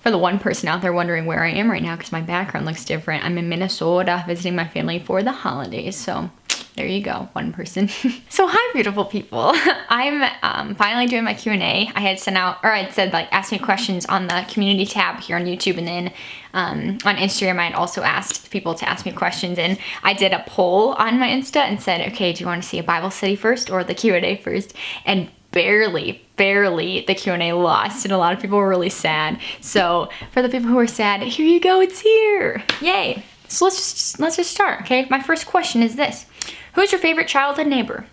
For the one person out there wondering where I am right now because my background looks different, I'm in Minnesota visiting my family for the holidays. So there you go, one person. So hi, beautiful people. I'm finally doing my Q&A. I had sent out, or I'd said like, ask me questions on the community tab here on YouTube, and then on Instagram I had also asked people to ask me questions, and I did a poll on my Insta and said, okay, do you want to see a Bible study first or the Q&A first? And barely the Q&A lost, and a lot of people were really sad. So for the people who are sad, here you go, it's here. Yay. So let's just start, okay? My first question is this. Who's your favorite childhood neighbor?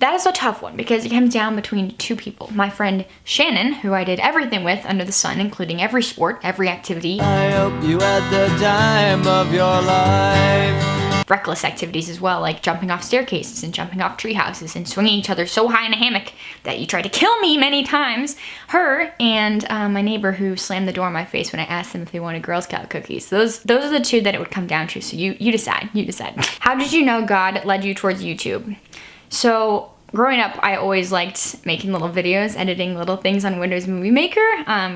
That is a tough one because it comes down between two people. My friend Shannon, who I did everything with under the sun, including every sport, every activity. I hope you had the time of your life. Reckless activities as well, like jumping off staircases and jumping off tree houses and swinging each other so high in a hammock that you tried to kill me many times. Her and my neighbor who slammed the door in my face when I asked them if they wanted Girl Scout cookies. Those are the two that it would come down to. So you decide. How did you know God led you towards YouTube? So growing up, I always liked making little videos, editing little things on Windows Movie Maker.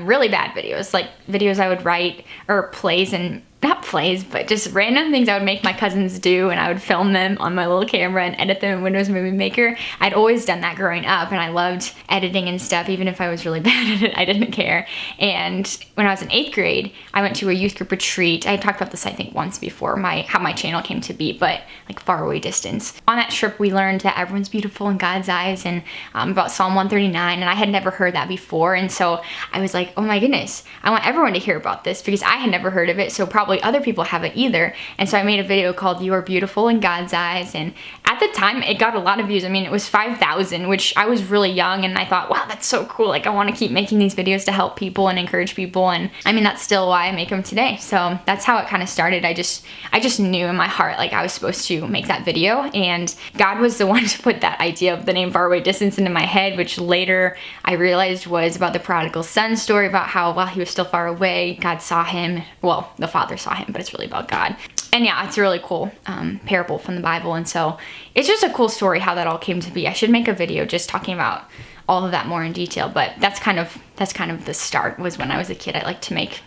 Really bad videos, like videos I would write, or plays, and not plays, but just random things I would make my cousins do, and I would film them on my little camera and edit them in Windows Movie Maker. I'd always done that growing up, and I loved editing and stuff. Even if I was really bad at it, I didn't care. And when I was in 8th grade, I went to a youth group retreat. I talked about this, I think, once before, how my channel came to be, but like FarAwayDistance. On that trip, we learned that everyone's beautiful in God's eyes, and about Psalm 139, and I had never heard that before. And so I was like, oh my goodness, I want everyone to hear about this because I had never heard of it, so probably other people haven't either. And so I made a video called You Are Beautiful in God's Eyes, and at the time it got a lot of views. I mean, it was 5,000, which I was really young, and I thought, wow, that's so cool. Like, I want to keep making these videos to help people and encourage people, and I mean, that's still why I make them today. So that's how it kind of started. I just knew in my heart like I was supposed to make that video, and God was the one to put that idea of the name FarAwayDistance into my head, which later I realized was about the prodigal son story, about how while he was still far away, God saw him. Well, the Father saw him, but it's really about God. And yeah, it's a really cool parable from the Bible, and so it's just a cool story how that all came to be. I should make a video just talking about all of that more in detail, but that's kind of the start. Was when I was a kid, I liked to make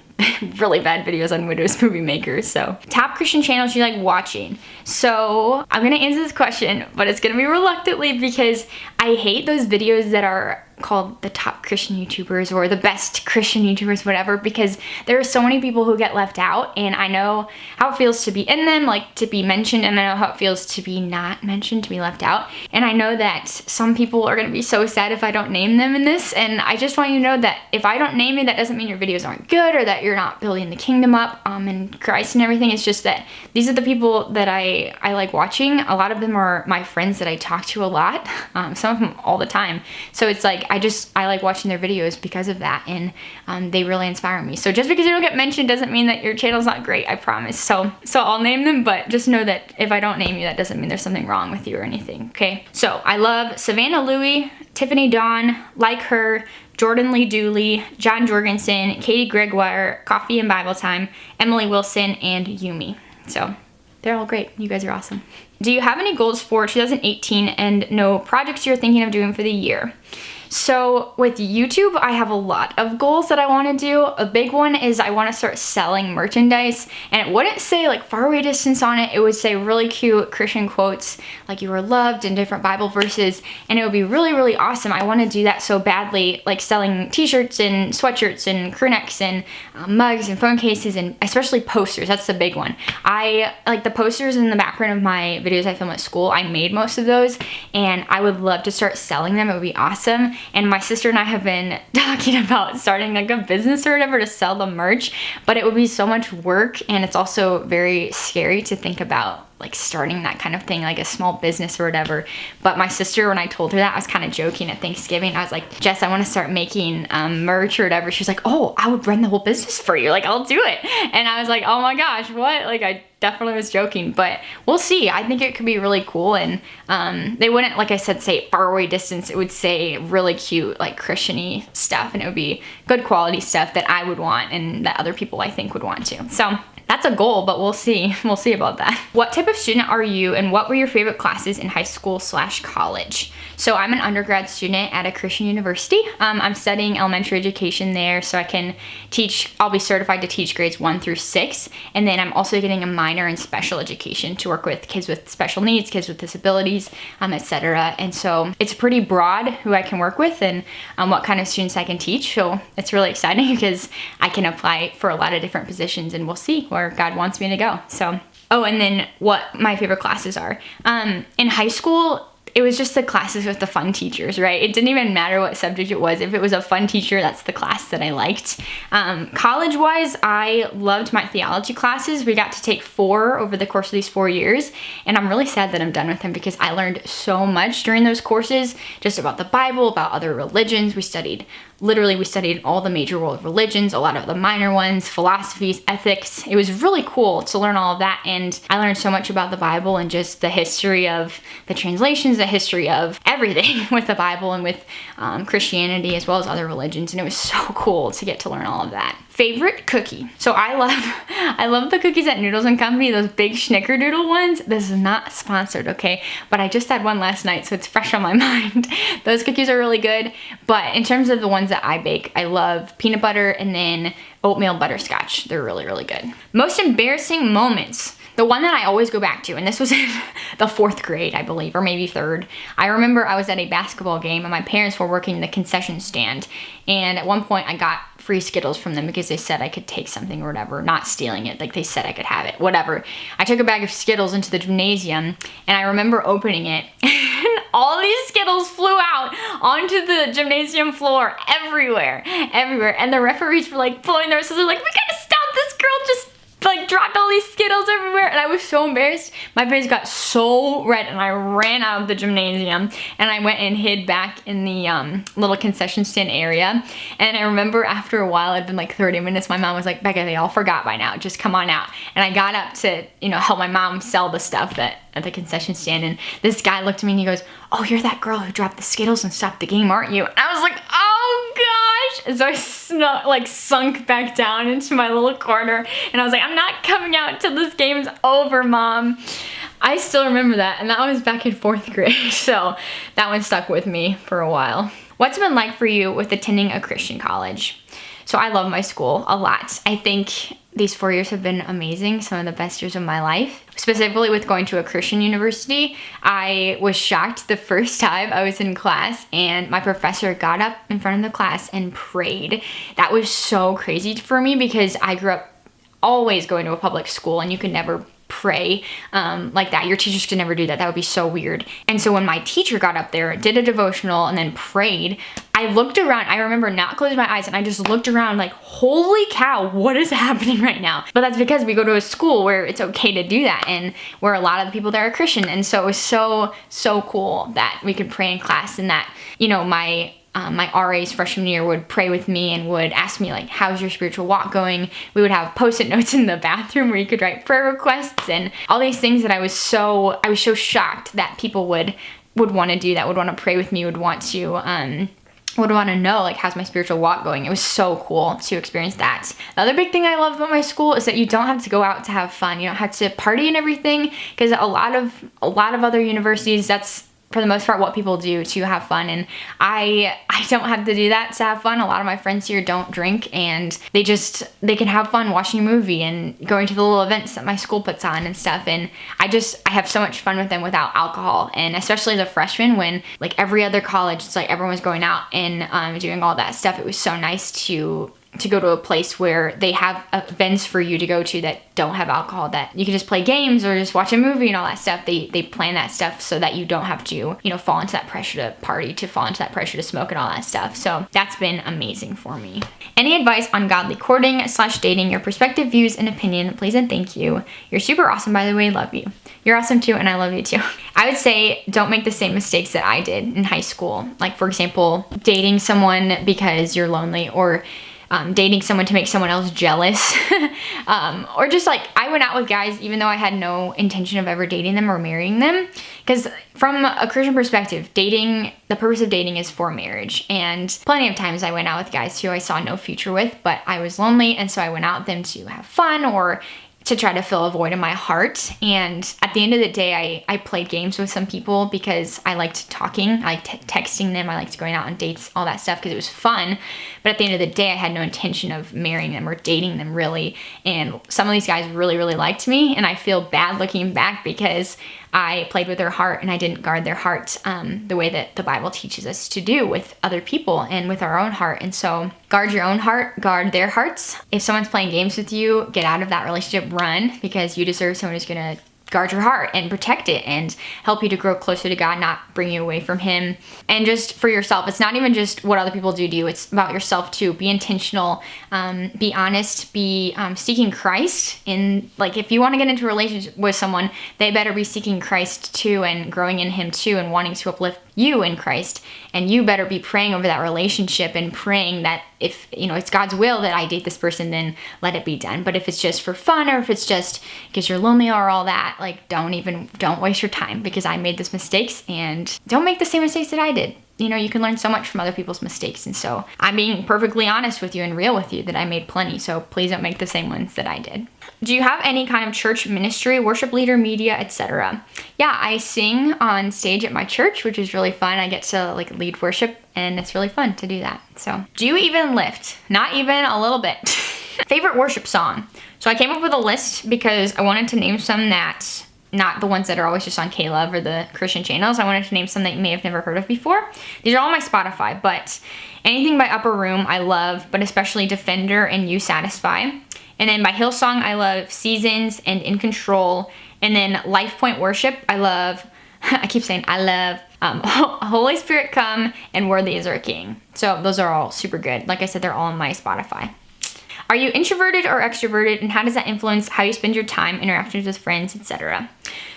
really bad videos on Windows Movie Maker. So top Christian channels you like watching. So I'm gonna answer this question, but it's gonna be reluctantly because I hate those videos that are called the top Christian YouTubers or the best Christian YouTubers, whatever, because there are so many people who get left out, and I know how it feels to be in them, like to be mentioned, and I know how it feels to be not mentioned, to be left out. And I know that some people are gonna be so sad if I don't name them in this, and I just want you to know that if I don't name you, that doesn't mean your videos aren't good or that you're not building the kingdom up in Christ and everything. It's just that these are the people that I like watching. A lot of them are my friends that I talk to a lot, some of them all the time. So it's like I like watching their videos because of that, and they really inspire me. So just because you don't get mentioned doesn't mean that your channel's not great, I promise. So I'll name them, but just know that if I don't name you, that doesn't mean there's something wrong with you or anything, okay? So I love Savannah Louie, Tiffany Dawn, Like Her, Jordan Lee Dooley, John Jorgensen, Katie Gregoire, Coffee and Bible Time, Emily Wilson, and Yumi. So they're all great. You guys are awesome. Do you have any goals for 2018 and no projects you're thinking of doing for the year? So with YouTube, I have a lot of goals that I want to do. A big one is I want to start selling merchandise, and it wouldn't say like FarAwayDistance on it. It would say really cute Christian quotes like "You are loved" and different Bible verses, and it would be really, really awesome. I want to do that so badly, like selling t-shirts and sweatshirts and crew necks and mugs and phone cases, and especially posters. That's the big one. I like the posters in the background of my videos I film at school. I made most of those, and I would love to start selling them. It would be awesome. And my sister and I have been talking about starting like a business or whatever to sell the merch, but it would be so much work, and it's also very scary to think about like starting that kind of thing, like a small business or whatever. But my sister, when I told her that, I was kind of joking at Thanksgiving. I was like, Jess, I want to start making merch or whatever. She was like, oh, I would run the whole business for you. Like, I'll do it. And I was like, oh my gosh, what? Like, definitely was joking, but we'll see. I think it could be really cool, and they wouldn't, like I said, say faraway distance. It would say really cute, like Christian-y stuff, and it would be good quality stuff that I would want and that other people I think would want to. So that's a goal, but we'll see. We'll see about that. What type of student are you, and what were your favorite classes in high school / college? So I'm an undergrad student at a Christian university. I'm studying elementary education there, so I can teach, I'll be certified to teach grades 1 through 6, and then I'm also getting a minor in special education to work with kids with special needs, kids with disabilities, etc. And so it's pretty broad who I can work with and what kind of students I can teach. So it's really exciting because I can apply for a lot of different positions, and we'll see where God wants me to go. So, oh, and then what my favorite classes are. In high school, it was just the classes with the fun teachers, right? It didn't even matter what subject it was. If it was a fun teacher, that's the class that I liked. College-wise, I loved my theology classes. We got to take 4 over the course of these 4 years, and I'm really sad that I'm done with them because I learned so much during those courses, just about the Bible, about other religions. We studied all the major world religions, a lot of the minor ones, philosophies, ethics. It was really cool to learn all of that, and I learned so much about the Bible and just the history of the translations, the history of everything with the Bible and with Christianity as well as other religions, and it was so cool to get to learn all of that. Favorite cookie. So I love the cookies at Noodles and Company, those big Snickerdoodle ones. This is not sponsored, okay? But I just had one last night, so it's fresh on my mind. Those cookies are really good. But in terms of the ones that I bake, I love peanut butter and then oatmeal butterscotch. They're really, really good. Most embarrassing moments. The one that I always go back to, and this was in the 4th grade, I believe, or maybe 3rd. I remember I was at a basketball game and my parents were working the concession stand. And at one point I got free Skittles from them because they said I could take something or whatever, not stealing it. Like they said I could have it, whatever. I took a bag of Skittles into the gymnasium and I remember opening it and all these Skittles flew out onto the gymnasium floor everywhere. And the referees were like blowing their whistles. They're like, we gotta stop this girl, just like dropped all these Skittles everywhere, and I was so embarrassed. My face got so red and I ran out of the gymnasium and I went and hid back in the little concession stand area. And I remember after a while, it'd been like 30 minutes, my mom was like, Becca, they all forgot by now, just come on out. And I got up to, help my mom sell the stuff at the concession stand, and this guy looked at me and he goes, oh, you're that girl who dropped the Skittles and stopped the game, aren't you? And I was like, oh gosh. And so I sunk back down into my little corner and I was like, I'm not coming out till this game's over, Mom. I still remember that, and that was back in 4th grade, so that one stuck with me for a while. What's it been like for you with attending a Christian college? So I love my school a lot. I think these 4 years have been amazing, some of the best years of my life. Specifically with going to a Christian university, I was shocked the first time I was in class and my professor got up in front of the class and prayed. That was so crazy for me because I grew up always going to a public school and you could never pray like that. Your teachers could never do that. That would be so weird. And so when my teacher got up there, did a devotional, and then prayed, I looked around. I remember not closing my eyes and I just looked around like, holy cow, what is happening right now? But that's because we go to a school where it's okay to do that and where a lot of the people there are Christian. And so it was so cool that we could pray in class, and that, my RA's freshman year would pray with me and would ask me like, how's your spiritual walk going? We would have post-it notes in the bathroom where you could write prayer requests and all these things that I was so shocked that people would want to do that, would want to pray with me, would want to know like, how's my spiritual walk going? It was so cool to experience that. The other big thing I love about my school is that you don't have to go out to have fun. You don't have to party and everything, because a lot of other universities, that's for the most part what people do to have fun, and I don't have to do that to have fun. A lot of my friends here don't drink, and they can have fun watching a movie and going to the little events that my school puts on and stuff, and I have so much fun with them without alcohol. And especially as a freshman, when like every other college, it's like everyone's going out and doing all that stuff, it was so nice to go to a place where they have events for you to go to that don't have alcohol, that you can just play games or just watch a movie and all that stuff. They plan that stuff so that you don't have to, fall into that pressure to party, to fall into that pressure to smoke and all that stuff. So that's been amazing for me. Any advice on godly courting / dating, your perspective, views, and opinion, please and thank you. You're super awesome, by the way. Love you. You're awesome too, and I love you too. I would say don't make the same mistakes that I did in high school. Like, for example, dating someone because you're lonely, or dating someone to make someone else jealous. Or just like, I went out with guys even though I had no intention of ever dating them or marrying them. Because from a Christian perspective, dating, the purpose of dating is for marriage. And plenty of times I went out with guys who I saw no future with, but I was lonely, and so I went out with them to have fun or to try to fill a void in my heart. And at the end of the day, I played games with some people because I liked talking, I liked texting them, I liked going out on dates, all that stuff, because it was fun. But at the end of the day, I had no intention of marrying them or dating them really. And some of these guys really, really liked me, and I feel bad looking back because I played with their heart and I didn't guard their heart the way that the Bible teaches us to do with other people and with our own heart. And so guard your own heart, guard their hearts. If someone's playing games with you, get out of that relationship, run, because you deserve someone who's gonna guard your heart and protect it and help you to grow closer to God, not bring you away from Him. And just for yourself, it's not even just what other people do to you, it's about yourself too. Be intentional, be honest, be seeking Christ. In like, if you want to get into a relationship with someone, they better be seeking Christ too and growing in Him too and wanting to uplift you in Christ. And you better be praying over that relationship and praying that if, you know, it's God's will that I date this person, then let it be done. But if it's just for fun, or if it's just because you're lonely or all that, like, don't waste your time, because I made those mistakes, and don't make the same mistakes that I did. You know, you can learn so much from other people's mistakes. And so I'm being perfectly honest with you and real with you that I made plenty. So please don't make the same ones that I did. Do you have any kind of church ministry, worship leader, media, etc.? Yeah, I sing on stage at my church, which is really fun. I get to like lead worship, and it's really fun to do that. So, do you even lift? Not even a little bit. Favorite worship song? So I came up with a list because I wanted to name some that, not the ones that are always just on K-Love or the Christian channels. I wanted to name some that you may have never heard of before. These are all on my Spotify, but anything by Upper Room I love, but especially Defender and You Satisfy. And then by Hillsong, I love Seasons and In Control. And then Life Point Worship, I love, I keep saying I love, Holy Spirit Come and Worthy is Our King. So those are all super good. Like I said, they're all on my Spotify. Are you introverted or extroverted, and how does that influence how you spend your time, interactions with friends, etc.?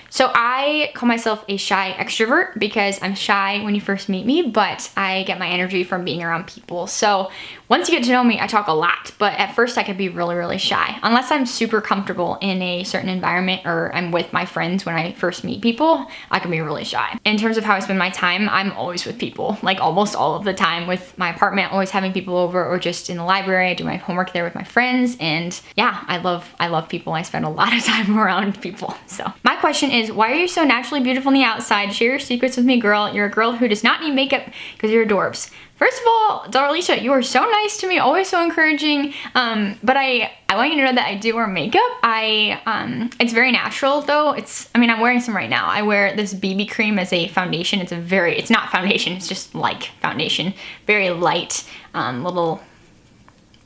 So I call myself a shy extrovert because I'm shy when you first meet me, but I get my energy from being around people. So once you get to know me, I talk a lot, but at first I could be really, really shy. Unless I'm super comfortable in a certain environment or I'm with my friends when I first meet people, I can be really shy. In terms of how I spend my time, I'm always with people, like almost all of the time with my apartment, always having people over, or just in the library. I do my homework there with my friends, and yeah, I love people. I spend a lot of time around people. So my question is, why are you so naturally beautiful on the outside? Share your secrets with me, girl. You're a girl who does not need makeup because you're adorbs. First of all, Darlisha, you are so nice to me, always so encouraging. But I want you to know that I do wear makeup. It's very natural though. I'm wearing some right now. I wear this BB cream as a foundation. It's not foundation, it's just like foundation. Very light, little,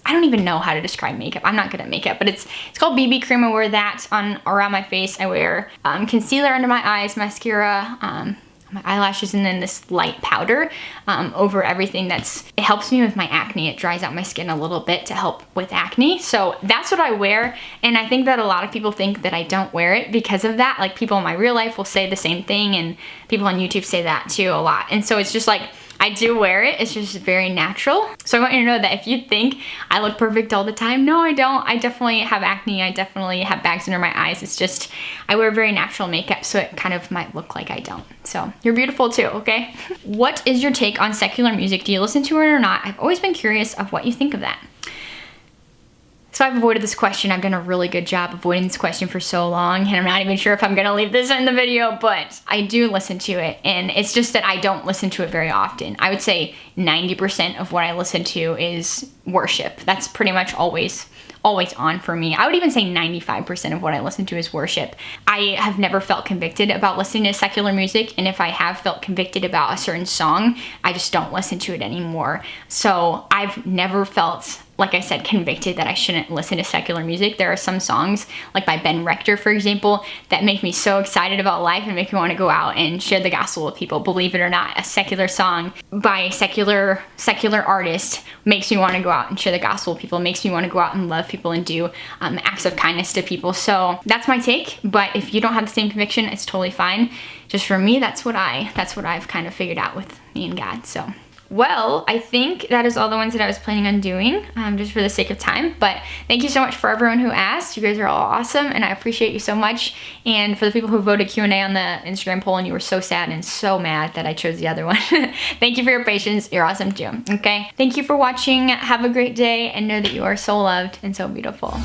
I don't even know how to describe makeup. I'm not good at makeup, but it's called BB cream. I wear that around my face. I wear concealer under my eyes, mascara, my eyelashes, and then this light powder over everything. It helps me with my acne. It dries out my skin a little bit to help with acne. So that's what I wear, and I think that a lot of people think that I don't wear it because of that. Like, people in my real life will say the same thing, and people on YouTube say that too a lot. And so it's just like, I do wear it, it's just very natural. So I want you to know that if you think I look perfect all the time, no, I don't. I definitely have acne, I definitely have bags under my eyes. It's just, I wear very natural makeup, so it kind of might look like I don't. So you're beautiful too, okay? What is your take on secular music? Do you listen to it or not? I've always been curious of what you think of that. So I've avoided this question. I've done a really good job avoiding this question for so long, and I'm not even sure if I'm gonna leave this in the video, but I do listen to it, and it's just that I don't listen to it very often. I would say 90% of what I listen to is worship. That's pretty much always on for me. I would even say 95% of what I listen to is worship. I have never felt convicted about listening to secular music, and if I have felt convicted about a certain song, I just don't listen to it anymore. So I've never felt, like I said, convicted that I shouldn't listen to secular music. There are some songs, like by Ben Rector, for example, that make me so excited about life and make me want to go out and share the gospel with people. Believe it or not, a secular song by a secular artist makes me want to go out and share the gospel with people, makes me want to go out and love people and do acts of kindness to people. So that's my take, but if you don't have the same conviction, it's totally fine. Just for me, that's what I've kind of figured out with me and God. So Well, I think that is all the ones that I was planning on doing, just for the sake of time. But thank you so much for everyone who asked. You guys are all awesome, and I appreciate you so much. And for the people who voted Q&A on the Instagram poll, and you were so sad and so mad that I chose the other one. Thank you for your patience. You're awesome too, okay? Thank you for watching. Have a great day, and know that you are so loved and so beautiful.